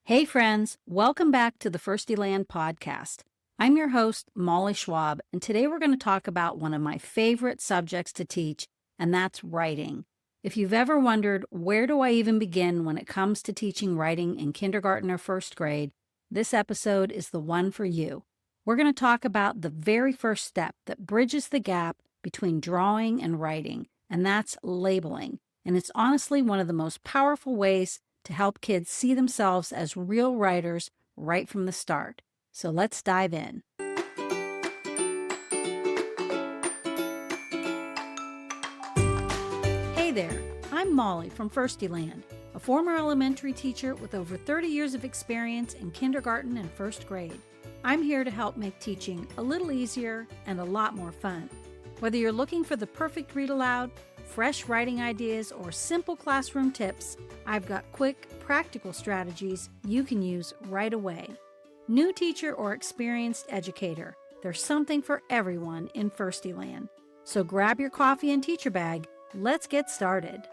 Hey friends, welcome back to the Firstieland Podcast. I'm your host, Molly Schwab, and today we're going to talk about one of my favorite subjects to teach, and that's writing. If you've ever wondered, where do I even begin when it comes to teaching writing in kindergarten or first grade, this episode is the one for you. We're going to talk about the very first step that bridges the gap between drawing and writing, and that's labeling. And it's honestly one of the most powerful ways to help kids see themselves as real writers right from the start. So let's dive in. Hey there, I'm Molly from Firstieland, a former elementary teacher with over 30 years of experience in kindergarten and first grade. I'm here to help make teaching a little easier and a lot more fun. Whether you're looking for the perfect read aloud, fresh writing ideas, or simple classroom tips, I've got quick, practical strategies you can use right away. New teacher or experienced educator, there's something for everyone in Firstieland. So grab your coffee and teacher bag. Let's get started.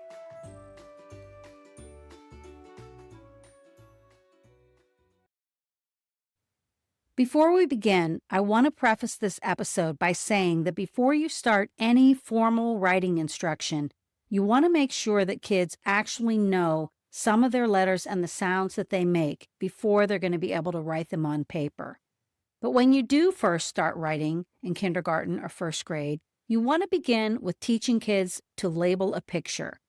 Before we begin, I want to preface this episode by saying that before you start any formal writing instruction, you want to make sure that kids actually know some of their letters and the sounds that they make before they're going to be able to write them on paper. But when you do first start writing in kindergarten or first grade, you want to begin with teaching kids to label a picture.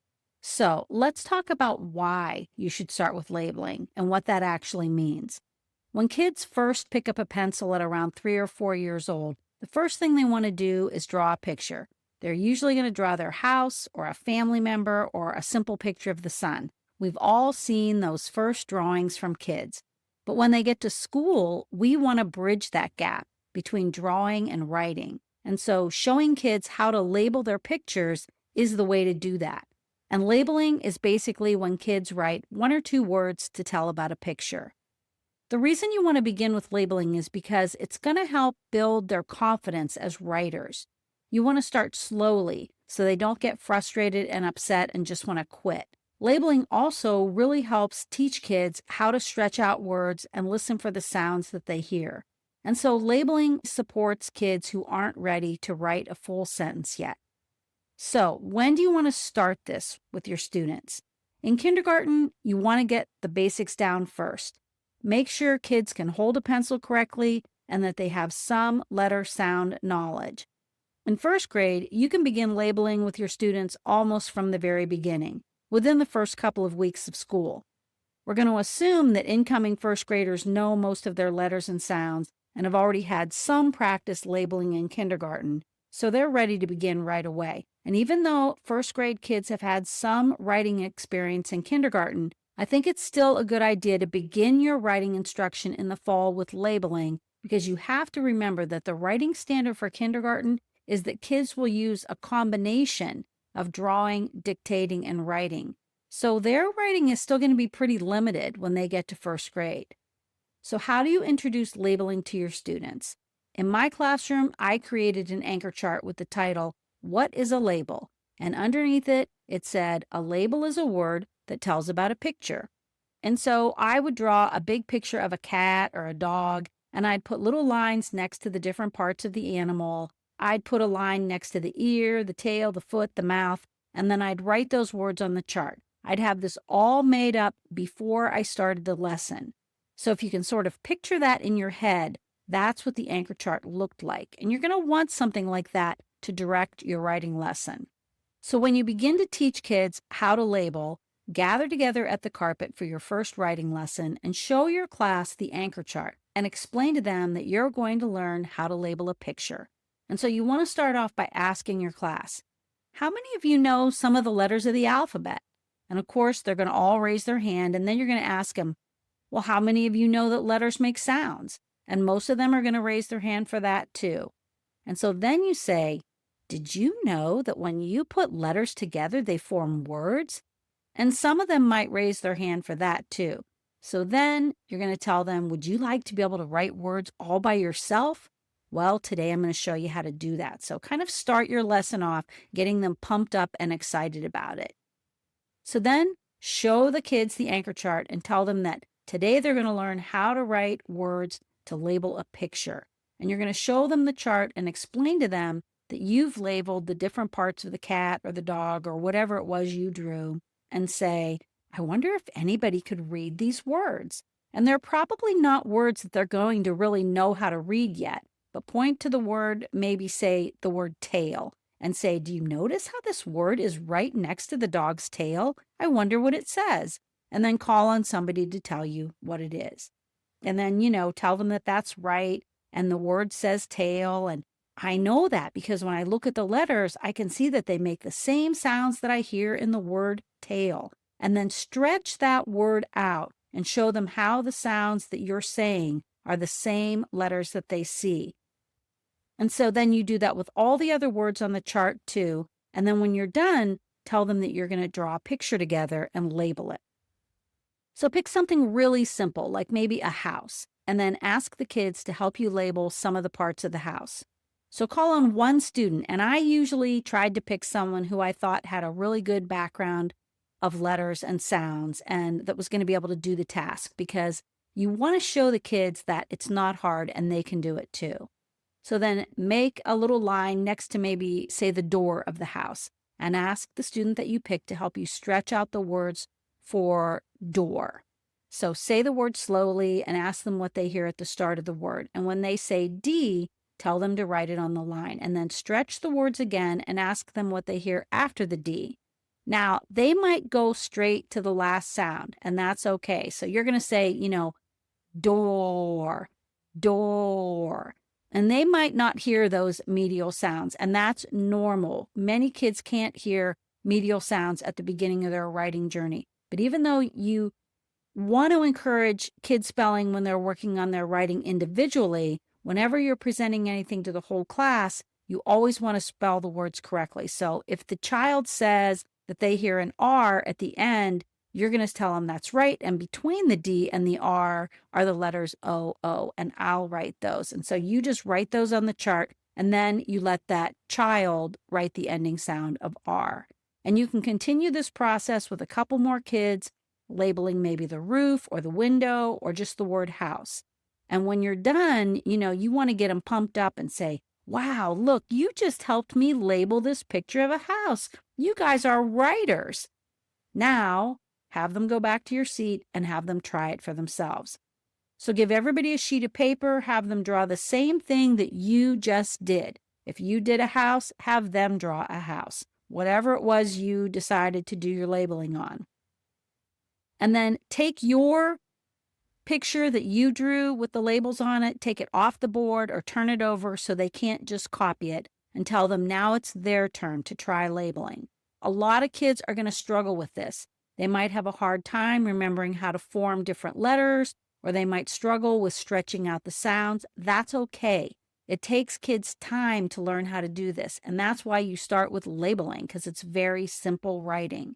So let's talk about why you should start with labeling and what that actually means. When kids first pick up a pencil at around 3 or 4 years old, the first thing they want to do is draw a picture. They're usually going to draw their house or a family member or a simple picture of the sun. We've all seen those first drawings from kids. But when they get to school, we want to bridge that gap between drawing and writing. And so showing kids how to label their pictures is the way to do that. And labeling is basically when kids write 1 or 2 words to tell about a picture. The reason you want to begin with labeling is because it's going to help build their confidence as writers. You want to start slowly so they don't get frustrated and upset and just want to quit. Labeling also really helps teach kids how to stretch out words and listen for the sounds that they hear. And so labeling supports kids who aren't ready to write a full sentence yet. So when do you want to start this with your students? In kindergarten, you want to get the basics down first. Make sure kids can hold a pencil correctly and that they have some letter sound knowledge. In first grade, you can begin labeling with your students almost from the very beginning, within the first couple of weeks of school. We're going to assume that incoming first graders know most of their letters and sounds and have already had some practice labeling in kindergarten, so they're ready to begin right away. And even though first grade kids have had some writing experience in kindergarten, I think it's still a good idea to begin your writing instruction in the fall with labeling because you have to remember that the writing standard for kindergarten is that kids will use a combination of drawing, dictating, and writing. So their writing is still going to be pretty limited when they get to first grade. So how do you introduce labeling to your students? In my classroom, I created an anchor chart with the title, "What is a label?" And underneath it, it said, "A label is a word that tells about a picture." And so I would draw a big picture of a cat or a dog, and I'd put little lines next to the different parts of the animal. I'd put a line next to the ear, the tail, the foot, the mouth, and then I'd write those words on the chart. I'd have this all made up before I started the lesson. So if you can sort of picture that in your head, that's what the anchor chart looked like. And you're going to want something like that to direct your writing lesson. So when you begin to teach kids how to label, gather together at the carpet for your first writing lesson and show your class the anchor chart and explain to them that you're going to learn how to label a picture. And so you want to start off by asking your class, how many of you know some of the letters of the alphabet? And of course, they're going to all raise their hand, and then you're going to ask them, well, how many of you know that letters make sounds? And most of them are going to raise their hand for that too. And so then you say, did you know that when you put letters together, they form words? And some of them might raise their hand for that too. So then you're going to tell them, would you like to be able to write words all by yourself? Well, today I'm going to show you how to do that. So kind of start your lesson off getting them pumped up and excited about it. So then show the kids the anchor chart and tell them that Today, they're going to learn how to write words to label a picture. And you're going to show them the chart and explain to them that you've labeled the different parts of the cat or the dog or whatever it was you drew, and say, I wonder if anybody could read these words. And they're probably not words that they're going to really know how to read yet, but point to the word, maybe say the word tail, and say, do you notice how this word is right next to the dog's tail? I wonder what it says. And then call on somebody to tell you what it is. And then, tell them that that's right. And the word says tail. And I know that because when I look at the letters, I can see that they make the same sounds that I hear in the word tail. And then stretch that word out and show them how the sounds that you're saying are the same letters that they see. And so then you do that with all the other words on the chart too. And then when you're done, tell them that you're going to draw a picture together and label it. So pick something really simple, like maybe a house, and then ask the kids to help you label some of the parts of the house. So call on one student, and I usually tried to pick someone who I thought had a really good background of letters and sounds and that was going to be able to do the task, because you want to show the kids that it's not hard and they can do it too. So then make a little line next to maybe, say, the door of the house, and ask the student that you picked to help you stretch out the words for door. So say the word slowly and ask them what they hear at the start of the word. And when they say D, tell them to write it on the line, and then stretch the words again and ask them what they hear after the D. Now, they might go straight to the last sound, and that's okay. So you're going to say, door, door. And they might not hear those medial sounds, and that's normal. Many kids can't hear medial sounds at the beginning of their writing journey. But even though you want to encourage kid spelling when they're working on their writing individually, whenever you're presenting anything to the whole class, you always want to spell the words correctly. So if the child says that they hear an R at the end, you're going to tell them that's right. And between the D and the R are the letters O, and I'll write those. And so you just write those on the chart, and then you let that child write the ending sound of R. And you can continue this process with a couple more kids, labeling maybe the roof or the window or just the word house. And when you're done, you want to get them pumped up and say, wow, look, you just helped me label this picture of a house. You guys are writers. Now, have them go back to your seat and have them try it for themselves. So give everybody a sheet of paper, have them draw the same thing that you just did. If you did a house, have them draw a house, whatever it was you decided to do your labeling on. And then take your picture that you drew with the labels on it, take it off the board or turn it over so they can't just copy it, and tell them now it's their turn to try labeling. A lot of kids are going to struggle with this. They might have a hard time remembering how to form different letters, or they might struggle with stretching out the sounds. That's okay. It takes kids time to learn how to do this, and that's why you start with labeling, because it's very simple writing.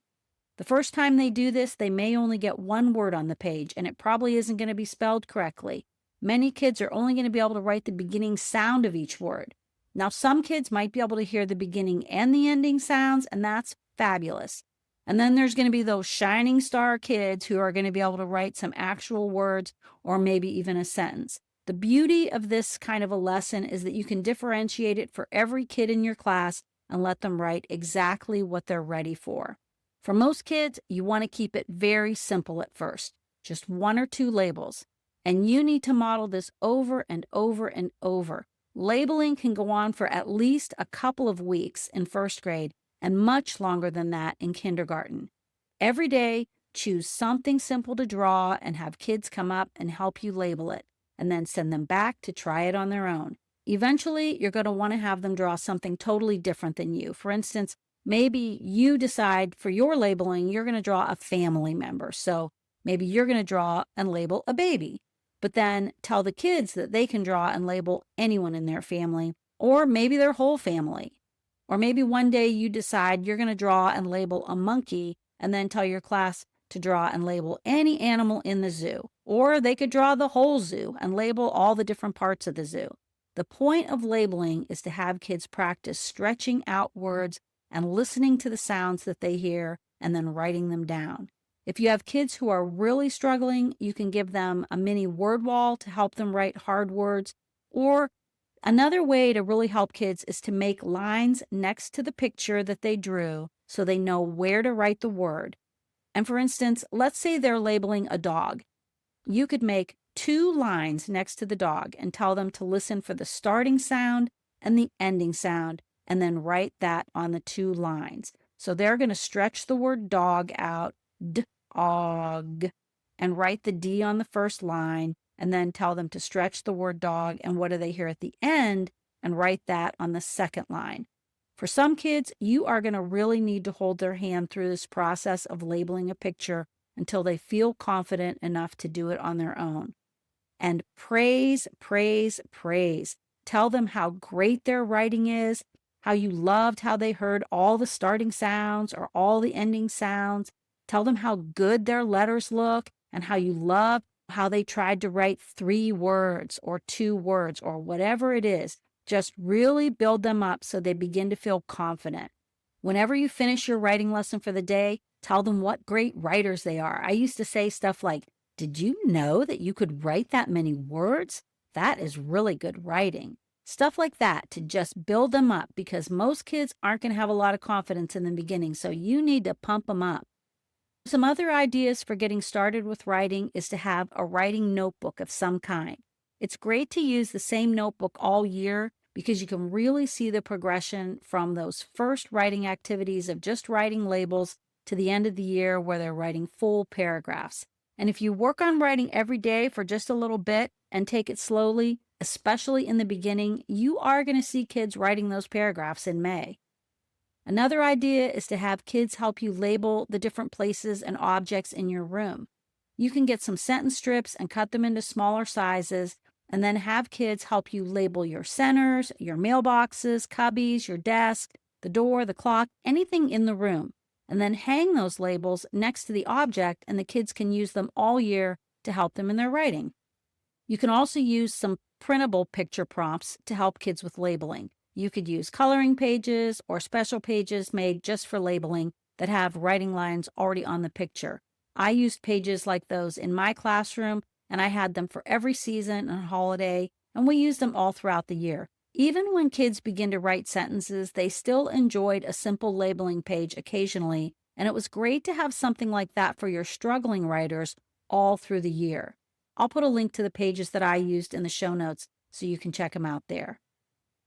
The first time they do this, they may only get one word on the page, and it probably isn't going to be spelled correctly. Many kids are only going to be able to write the beginning sound of each word. Now, some kids might be able to hear the beginning and the ending sounds, and that's fabulous. And then there's going to be those shining star kids who are going to be able to write some actual words or maybe even a sentence. The beauty of this kind of a lesson is that you can differentiate it for every kid in your class and let them write exactly what they're ready for. For most kids, you want to keep it very simple at first, just one or two labels. And you need to model this over and over and over. Labeling can go on for at least a couple of weeks in first grade and much longer than that in kindergarten. Every day, choose something simple to draw and have kids come up and help you label it, and then send them back to try it on their own. Eventually, you're going to want to have them draw something totally different than you. For instance, maybe you decide for your labeling, you're going to draw a family member. So maybe you're going to draw and label a baby, but then tell the kids that they can draw and label anyone in their family, or maybe their whole family. Or maybe one day you decide you're going to draw and label a monkey and then tell your class to draw and label any animal in the zoo. Or they could draw the whole zoo and label all the different parts of the zoo. The point of labeling is to have kids practice stretching out words and listening to the sounds that they hear and then writing them down. If you have kids who are really struggling, you can give them a mini word wall to help them write hard words. Or another way to really help kids is to make lines next to the picture that they drew so they know where to write the word. And for instance, let's say they're labeling a dog. You could make 2 lines next to the dog and tell them to listen for the starting sound and the ending sound, and then write that on the 2 lines. So they're going to stretch the word dog out, dog, and write the D on the first line, and then tell them to stretch the word dog, and what do they hear at the end, and write that on the second line. For some kids, you are going to really need to hold their hand through this process of labeling a picture until they feel confident enough to do it on their own. And praise, praise, praise. Tell them how great their writing is, how you loved how they heard all the starting sounds or all the ending sounds. Tell them how good their letters look and how you love how they tried to write 3 words or 2 words or whatever it is. Just really build them up so they begin to feel confident. Whenever you finish your writing lesson for the day, tell them what great writers they are. I used to say stuff like, "Did you know that you could write that many words? That is really good writing." Stuff like that to just build them up, because most kids aren't going to have a lot of confidence in the beginning, so you need to pump them up. Some other ideas for getting started with writing is to have a writing notebook of some kind. It's great to use the same notebook all year because you can really see the progression from those first writing activities of just writing labels to the end of the year where they're writing full paragraphs. And if you work on writing every day for just a little bit and take it slowly, especially in the beginning, you are going to see kids writing those paragraphs in May. Another idea is to have kids help you label the different places and objects in your room. You can get some sentence strips and cut them into smaller sizes, and then have kids help you label your centers, your mailboxes, cubbies, your desk, the door, the clock, anything in the room, and then hang those labels next to the object, and the kids can use them all year to help them in their writing. You can also use some printable picture prompts to help kids with labeling. You could use coloring pages or special pages made just for labeling that have writing lines already on the picture. I used pages like those in my classroom, and I had them for every season and holiday, and we used them all throughout the year. Even when kids begin to write sentences, they still enjoyed a simple labeling page occasionally, and it was great to have something like that for your struggling writers all through the year. I'll put a link to the pages that I used in the show notes so you can check them out there.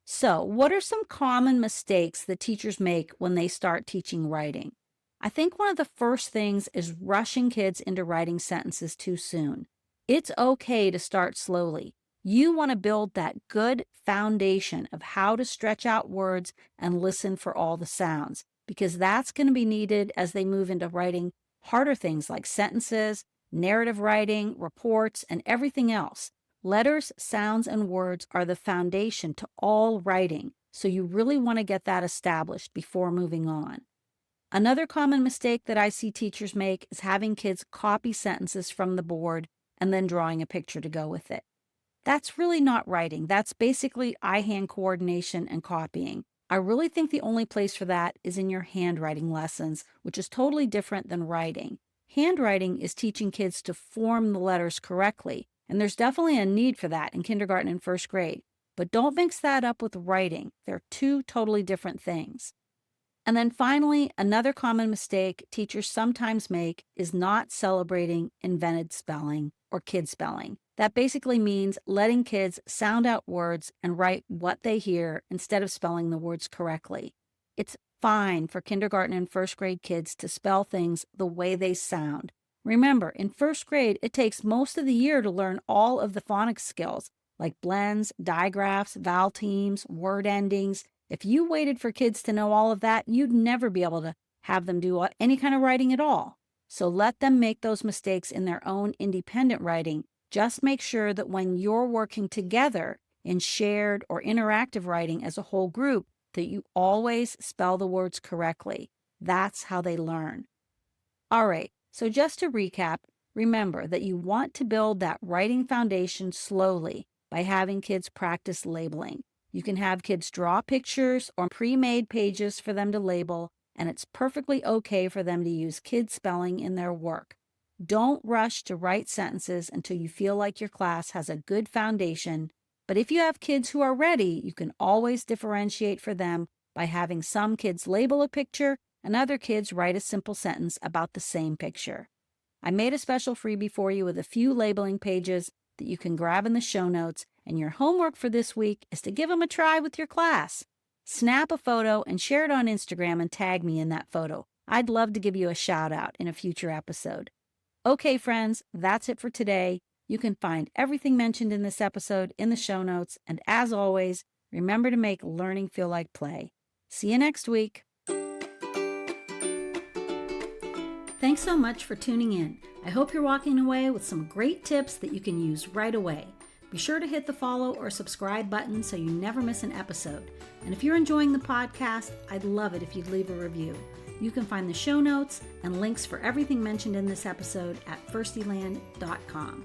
So, what are some common mistakes that teachers make when they start teaching writing? I think one of the first things is rushing kids into writing sentences too soon. It's okay to start slowly. You want to build that good foundation of how to stretch out words and listen for all the sounds, because that's going to be needed as they move into writing harder things like sentences, narrative writing, reports, and everything else. Letters, sounds, and words are the foundation to all writing, so you really want to get that established before moving on. Another common mistake that I see teachers make is having kids copy sentences from the board and then drawing a picture to go with it. That's really not writing. That's basically eye-hand coordination and copying. I really think the only place for that is in your handwriting lessons, which is totally different than writing. Handwriting is teaching kids to form the letters correctly, and there's definitely a need for that in kindergarten and first grade. But don't mix that up with writing. They're 2 totally different things. And then finally, another common mistake teachers sometimes make is not celebrating invented spelling or kid spelling. That basically means letting kids sound out words and write what they hear instead of spelling the words correctly. It's fine for kindergarten and first grade kids to spell things the way they sound. Remember, in first grade, it takes most of the year to learn all of the phonics skills, like blends, digraphs, vowel teams, word endings. If you waited for kids to know all of that, you'd never be able to have them do any kind of writing at all. So let them make those mistakes in their own independent writing. Just make sure that when you're working together in shared or interactive writing as a whole group, that you always spell the words correctly. That's how they learn. All right, so just to recap, remember that you want to build that writing foundation slowly by having kids practice labeling. You can have kids draw pictures or pre-made pages for them to label, and it's perfectly okay for them to use kid spelling in their work. Don't rush to write sentences until you feel like your class has a good foundation, but if you have kids who are ready, you can always differentiate for them by having some kids label a picture and other kids write a simple sentence about the same picture. I made a special freebie for you with a few labeling pages that you can grab in the show notes, and your homework for this week is to give them a try with your class. Snap a photo and share it on Instagram and tag me in that photo. I'd love to give you a shout out in a future episode. Okay, friends, that's it for today. You can find everything mentioned in this episode in the show notes, and as always, remember to make learning feel like play. See you next week. Thanks so much for tuning in. I hope you're walking away with some great tips that you can use right away. Be sure to hit the follow or subscribe button so you never miss an episode. And if you're enjoying the podcast, I'd love it if you'd leave a review. You can find the show notes and links for everything mentioned in this episode at Firstieland.com.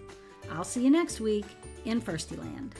I'll see you next week in Firstieland.